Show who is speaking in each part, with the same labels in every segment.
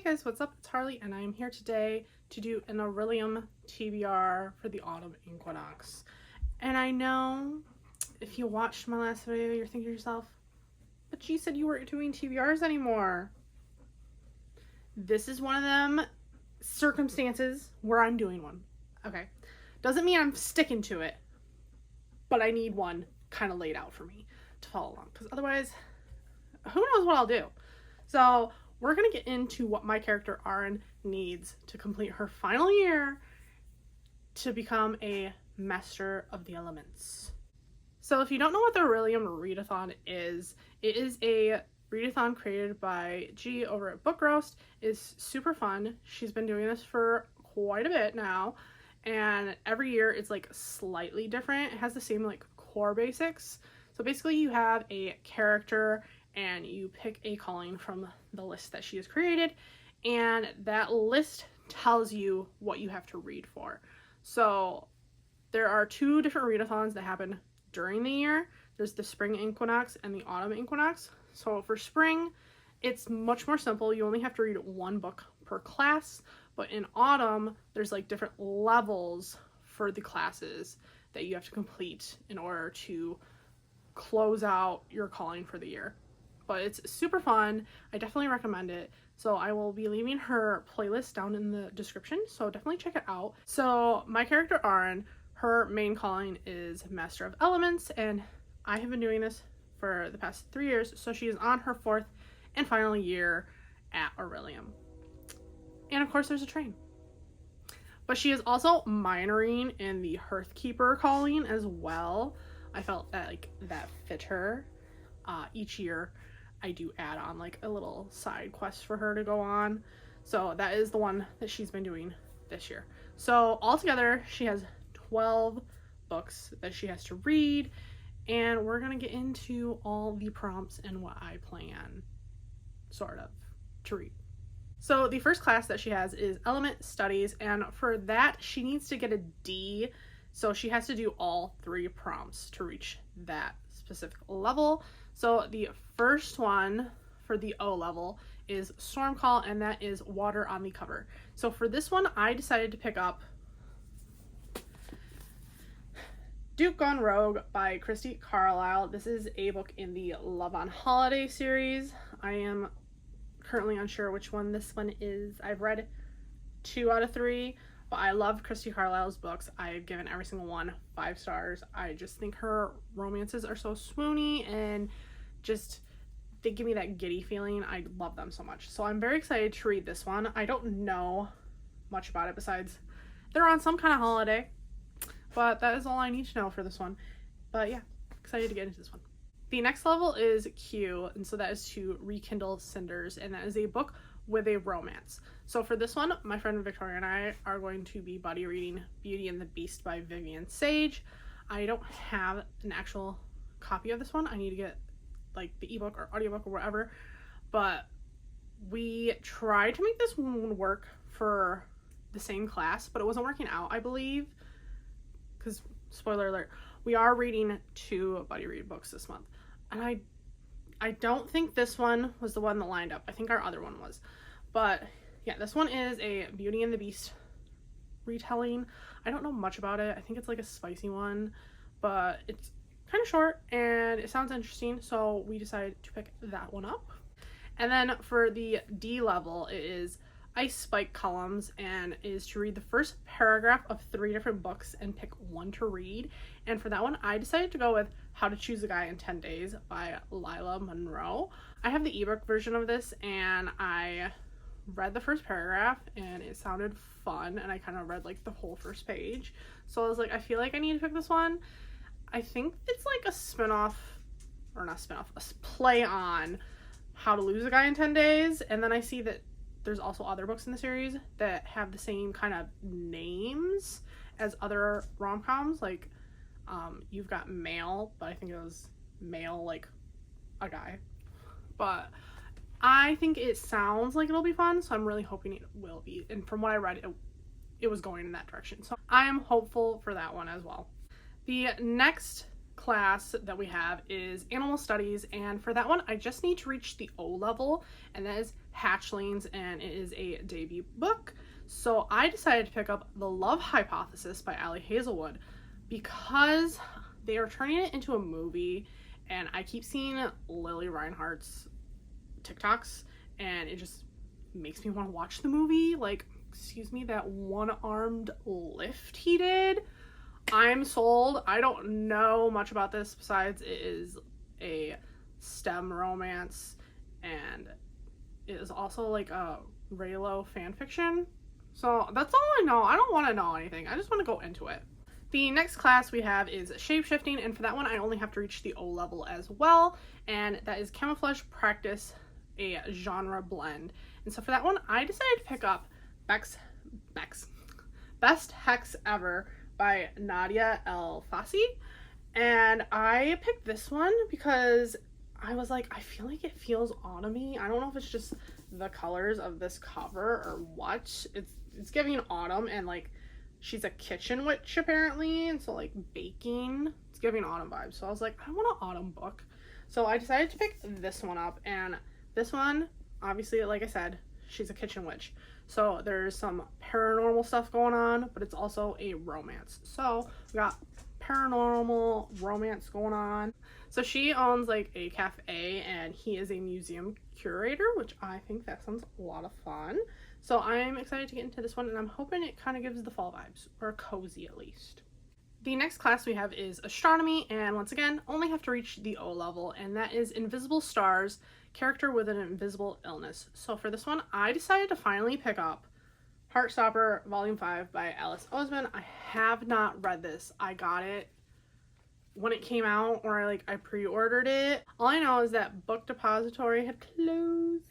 Speaker 1: Hey guys, what's up? It's Harley and I am here today to do an Orilium TBR for the Autumn Equinox. And I know if you watched my last video, you're thinking to yourself, but you said you weren't doing TBRs anymore. This is one of them circumstances where I'm doing one. Okay. Doesn't mean I'm sticking to it, but I need one kind of laid out for me to follow along, because otherwise, who knows what I'll do. So we're going to get into what my character Arin needs to complete her final year to become a Master of the Elements. So if you don't know what the Orilium Readathon is, it is a readathon created by G over at Book Roast. It's super fun. She's been doing this for quite a bit now, and every year it's like slightly different. It has the same like core basics. So basically you have a character and you pick a calling from the list that she has created, and that list tells you what you have to read for. So there are two different readathons that happen during the year. There's the spring equinox and the autumn equinox. So for spring, it's much more simple. You only have to read one book per class, but in autumn, there's like different levels for the classes that you have to complete in order to close out your calling for the year. But it's super fun. I definitely recommend it. So I will be leaving her playlist down in the description, so definitely check it out. So my character Arin, her main calling is Master of Elements, and I have been doing this for the past 3 years, so she is on her 4th and final year at Orilium. And of course there's a train. But she is also minoring in the Hearthkeeper calling as well. I felt that like that fit her. Each year I do add on like a little side quest for her to go on. So that is the one that she's been doing this year. So altogether she has 12 books that she has to read, and we're gonna get into all the prompts and what I plan sort of to read. So the first class that she has is Element Studies, and for that she needs to get a D, so she has to do all 3 prompts to reach that specific level. So the first one for the O level is Storm Call, and that is Water on the Cover. So for this one, I decided to pick up Duke Gone Rogue by Christy Carlisle. This is a book in the Love on Holiday series. I am currently unsure which one this one is. I've read 2 out of 3, but I love Christy Carlisle's books. I've given every single one 5 stars. I just think her romances are so swoony and just they give me that giddy feeling. I love them so much. So I'm very excited to read this one. I don't know much about it besides they're on some kind of holiday, but that is all I need to know for this one. But yeah, excited to get into this one. The next level is Q, and so that is to Rekindle Cinders, and that is a book with a romance. So for this one, my friend Victoria and I are going to be buddy reading Beauty and the Beast by Vivian Sage. I don't have an actual copy of this one. I need to get like the ebook or audiobook or whatever, but we tried to make this one work for the same class, but it wasn't working out, I believe, because spoiler alert, we are reading 2 buddy read books this month, and I don't think this one was the one that lined up. I think our other one was, but yeah, this one is a Beauty and the Beast retelling. I don't know much about it. I think it's like a spicy one, but it's kind of short and it sounds interesting, so we decided to pick that one up. And then for the D level, it is Ice Spike Columns, and is to read the first paragraph of 3 different books and pick one to read. And for that one, I decided to go with How to Choose a Guy in 10 Days by Lila Monroe. I have the ebook version of this, and I read the first paragraph and it sounded fun, and I kind of read like the whole first page. So I was like, I feel like I need to pick this one. I think it's like a spinoff, or not spinoff, a play on How to Lose a Guy in 10 Days. And then I see that there's also other books in the series that have the same kind of names as other rom-coms. Like, you've got Male, but I think it was Male like a guy. But I think it sounds like it'll be fun, so I'm really hoping it will be. And from what I read, it was going in that direction. So I am hopeful for that one as well. The next class that we have is Animal Studies, and for that one I just need to reach the O level, and that is hatchlings, and it is a debut book. So I decided to pick up The Love Hypothesis by Ali Hazelwood because they are turning it into a movie, and I keep seeing Lily Reinhardt's TikToks, and it just makes me want to watch the movie. Like, excuse me, that one-armed lift he did. I'm sold. I don't know much about this besides it is a STEM romance, and it is also like a Raylo fanfiction. So that's all I know. I don't want to know anything. I just want to go into it. The next class we have is Shapeshifting, and for that one I only have to reach the O level as well, and that is Camouflage Practice, a genre blend. And so for that one I decided to pick up Best Hex Ever by Nadia El Fassi, and I picked this one because I was like, I feel like it feels autumny. I don't know if it's just the colors of this cover or what. It's giving autumn, and like she's a kitchen witch apparently, and so like baking, it's giving autumn vibes. So I was like, I want an autumn book. So I decided to pick this one up, and this one, obviously, like I said, she's a kitchen witch. So there's some paranormal stuff going on, but it's also a romance. So we got paranormal romance going on. So she owns like a cafe, and he is a museum curator, which I think that sounds a lot of fun. So I'm excited to get into this one, and I'm hoping it kind of gives the fall vibes, or cozy at least. The next class we have is Astronomy, and once again, only have to reach the O level, and that is Invisible Stars, Character with an Invisible Illness. So for this one, I decided to finally pick up Heartstopper Volume 5 by Alice Oseman. I have not read this. I got it when it came out, or I pre-ordered it. All I know is that Book Depository had closed,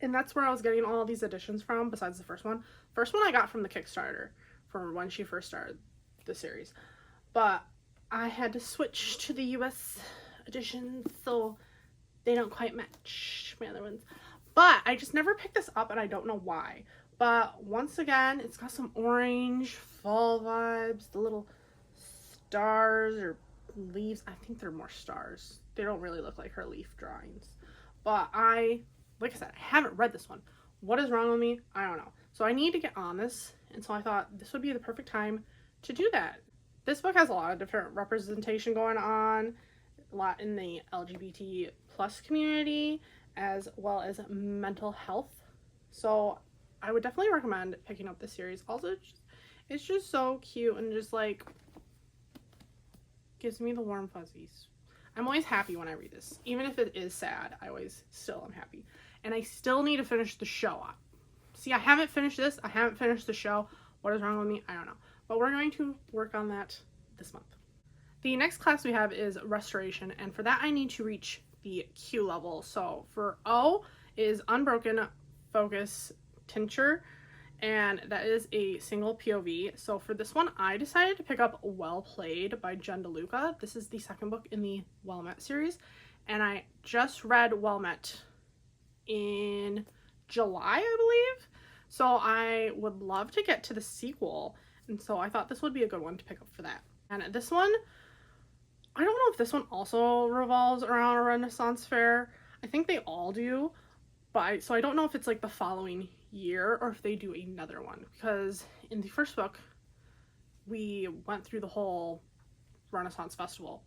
Speaker 1: and that's where I was getting all these editions from, besides the first one. First one I got from the Kickstarter from when she first started the series. But I had to switch to the US editions, so they don't quite match my other ones. But I just never picked this up, and I don't know why. But once again, it's got some orange fall vibes, the little stars or leaves. I think they're more stars. They don't really look like her leaf drawings. But like I said, I haven't read this one. What is wrong with me? I don't know. So I need to get on this, and so I thought this would be the perfect time to do that. This book has a lot of different representation going on, a lot in the LGBT plus community, as well as mental health. So I would definitely recommend picking up this series. Also, it's just so cute, and just like gives me the warm fuzzies. I'm always happy when I read this. Even if it is sad, I always still am happy. And I still need to finish the show. See, I haven't finished this. I haven't finished the show. What is wrong with me? I don't know. But we're going to work on that this month. The next class we have is Restoration, and for that I need to reach the Q level. So for O is Unbroken Focus Tincture, and that is a single POV. So for this one, I decided to pick up Well Played by Jen DeLuca. This is the second book in the Well Met series, and I just read Well Met in July, I believe. So I would love to get to the sequel, and so I thought this would be a good one to pick up for that. And this one, I don't know if this one also revolves around a Renaissance fair. I think they all do, but so I don't know if it's like the following year or if they do another one, because in the first book we went through the whole Renaissance festival,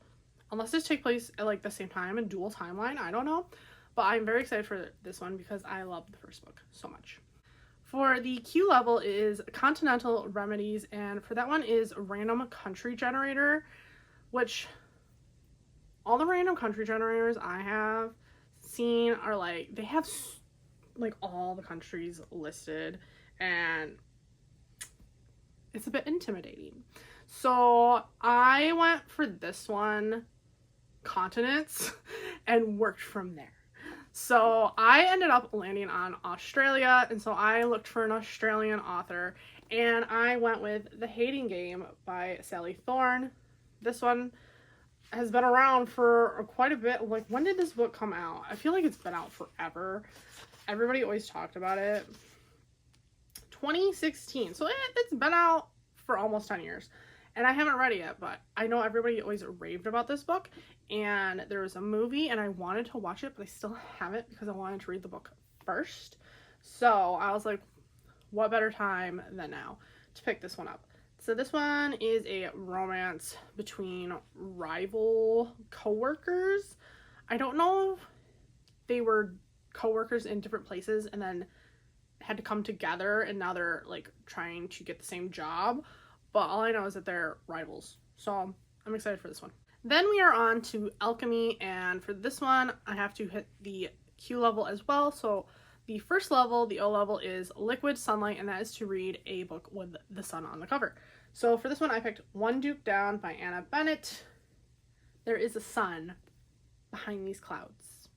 Speaker 1: unless this takes place at like the same time and dual timeline. I don't know, but I'm very excited for this one because I love the first book so much. For the Q level is Continental Remedies, and for that one is Random Country Generator, which all the random country generators I have seen are like, they have like all the countries listed, and it's a bit intimidating. So I went for this one, continents, and worked from there. So I ended up landing on Australia, and so I looked for an Australian author, and I went with The Hating Game by Sally Thorne. This one has been around for quite a bit. Like, when did this book come out? I feel like it's been out forever. Everybody always talked about it. 2016. So it's been out for almost 10 years. And I haven't read it yet, but I know everybody always raved about this book. And there was a movie, and I wanted to watch it, but I still haven't because I wanted to read the book first. So I was like, what better time than now to pick this one up? So this one is a romance between rival co-workers. I don't know if they were co-workers in different places and then had to come together and now they're like trying to get the same job, but all I know is that they're rivals. So I'm excited for this one. Then we are on to alchemy, and for this one I have to hit the Q level as well. So the first level, the O level, is Liquid Sunlight, and that is to read a book with the sun on the cover. So for this one I picked One Duke Down by Anna Bennett. There is a sun behind these clouds.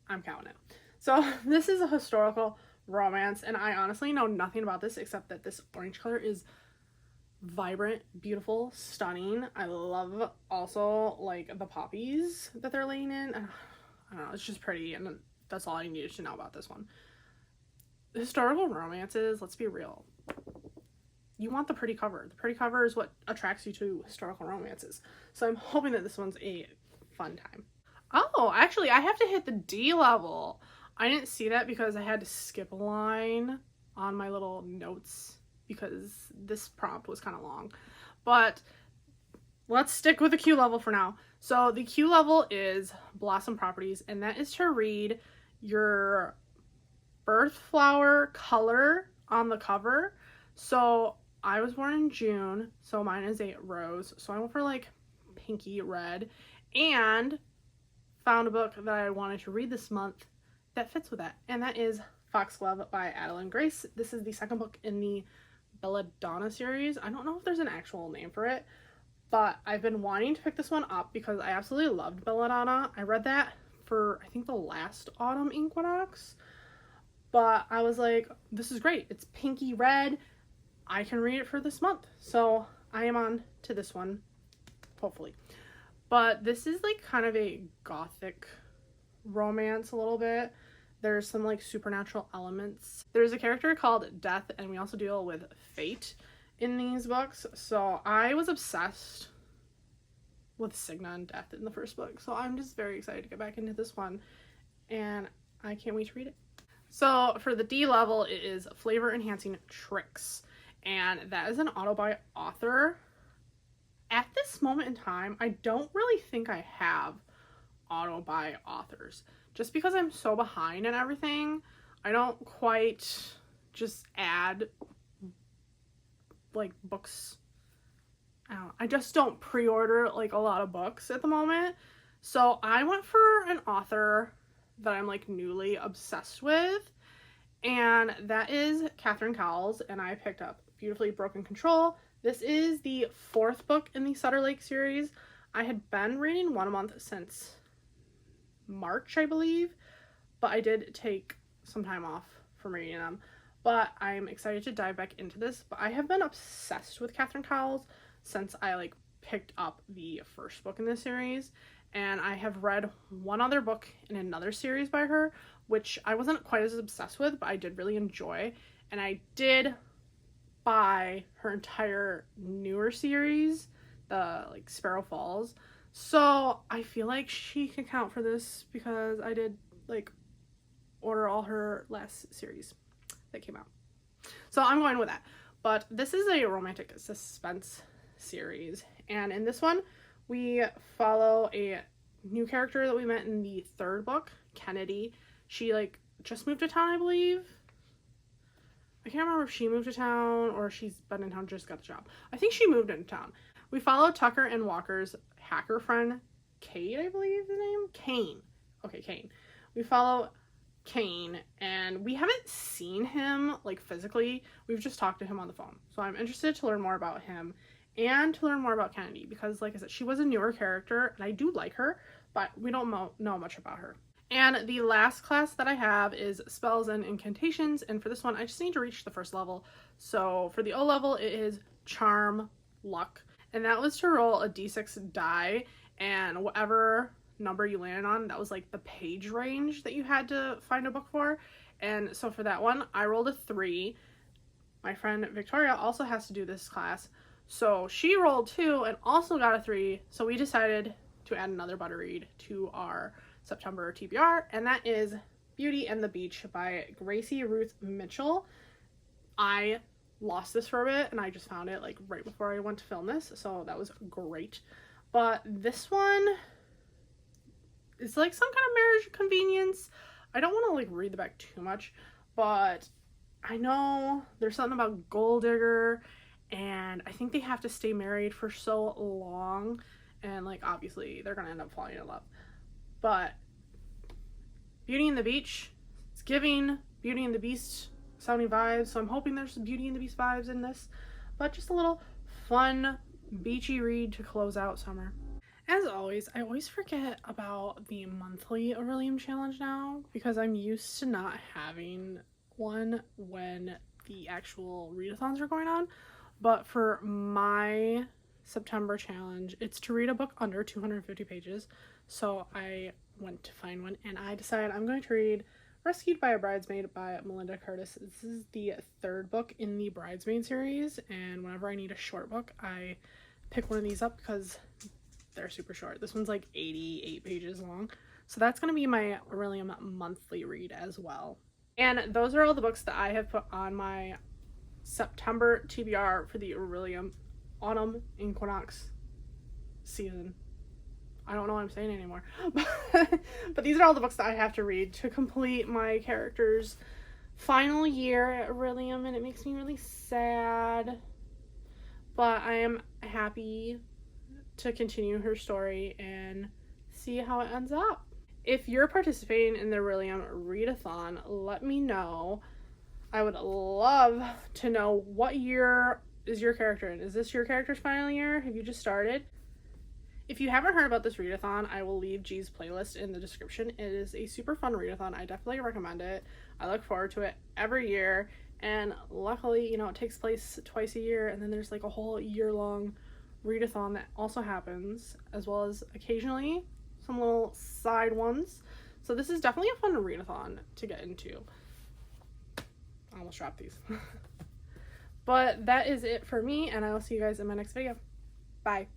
Speaker 1: I'm counting it. So this is a historical romance, and I honestly know nothing about this except that this orange color is vibrant, beautiful, stunning. I love also like the poppies that they're laying in. I don't know, it's just pretty, and that's all I needed to know about this one. Historical romances, let's be real, you want the pretty cover. The pretty cover is what attracts you to historical romances. So I'm hoping that this one's a fun time. Oh, actually I have to hit the D level. I didn't see that because I had to skip a line on my little notes because this prompt was kind of long. But let's stick with the Q level for now. So the Q level is Blossom Properties, and that is to read your birth flower color on the cover. So I was born in June, so mine is a rose. So I went for like pinky red and found a book that I wanted to read this month that fits with that, and that is Foxglove by Adeline Grace. This is the second book in the Belladonna series. I don't know if there's an actual name for it, but I've been wanting to pick this one up because I absolutely loved Belladonna. I read that for I think the last Autumn Equinox, but I was like, this is great. It's pinky red. I can read it for this month. So I am on to this one, hopefully. But this is like kind of a gothic romance a little bit. There's some like supernatural elements. There's a character called Death, and we also deal with fate in these books. So I was obsessed with Signa and Death in the first book. So I'm just very excited to get back into this one, and I can't wait to read it. So for the D level, it is Flavor Enhancing Tricks, and that is an auto by author. At this moment in time, I don't really think I have auto by authors. Just because I'm so behind and everything, I don't quite just add like books. I just don't pre-order like a lot of books at the moment. So I went for an author that I'm like newly obsessed with, and that is Catherine Cowles, and I picked up Beautifully Broken Control. This is the fourth book in the Sutter Lake series. I had been reading one a month since March, I believe, but I did take some time off from reading them. But I'm excited to dive back into this. But I have been obsessed with Catherine Cowles since I like picked up the first book in this series, and I have read one other book in another series by her, which I wasn't quite as obsessed with, but I did really enjoy. And I did buy her entire newer series, the like Sparrow Falls. So I feel like she can count for this because I did like order all her last series that came out. So I'm going with that. But this is a romantic suspense series, and in this one we follow a new character that we met in the third book, Kennedy. She like just moved to town, I believe. I can't remember if she moved to town or she's been in town, just got the job. I think she moved into town. We follow Tucker and Walker's hacker friend, Cade, I believe the name? Kane. Okay, Kane. We follow Kane, and we haven't seen him, like, physically. We've just talked to him on the phone. So I'm interested to learn more about him and to learn more about Kennedy because, like I said, she was a newer character, and I do like her, but we don't know much about her. And the last class that I have is Spells and Incantations, and for this one, I just need to reach the first level. So for the O level, it is Charm Luck, and that was to roll a d6 die, and whatever number you landed on, that was like the page range that you had to find a book for. And so for that one, I rolled a 3. My friend Victoria also has to do this class, so she rolled 2 and also got a 3. So we decided to add another butter read to our September TBR, and that is Beauty and the Beach by Gracie Ruth Mitchell. I lost this for a bit and I just found it like right before I went to film this, so that was great. But this one is like some kind of marriage convenience. I don't want to like read the back too much, but I know there's something about gold digger, and I think they have to stay married for so long, and like obviously they're gonna end up falling in love. But Beauty and the Beach, it's giving Beauty and the Beast sounding vibes, so I'm hoping there's some Beauty and the Beast vibes in this, but just a little fun beachy read to close out summer. As always, I always forget about the monthly Orilium challenge now because I'm used to not having one when the actual readathons are going on. But for my September challenge, it's to read a book under 250 pages. So I went to find one and I decided I'm going to read Rescued by a Bridesmaid by Melinda Curtis. This is the third book in the Bridesmaid series, and whenever I need a short book, I pick one of these up because they're super short. This one's like 88 pages long. So that's going to be my Orilium monthly read as well. And those are all the books that I have put on my September TBR for the Orilium Autumn Equinox season. I don't know what I'm saying anymore. But these are all the books that I have to read to complete my character's final year at Orilium, and it makes me really sad. But I am happy to continue her story and see how it ends up. If you're participating in the Orilium Readathon, let me know. I would love to know what year is your character in. Is this your character's final year? Have you just started? If you haven't heard about this readathon, I will leave G's playlist in the description. It is a super fun readathon. I definitely recommend it. I look forward to it every year, and luckily, you know, it takes place twice a year, and then there's like a whole year-long readathon that also happens, as well as occasionally some little side ones. So this is definitely a fun readathon to get into. I almost dropped these. But that is it for me, and I will see you guys in my next video. Bye.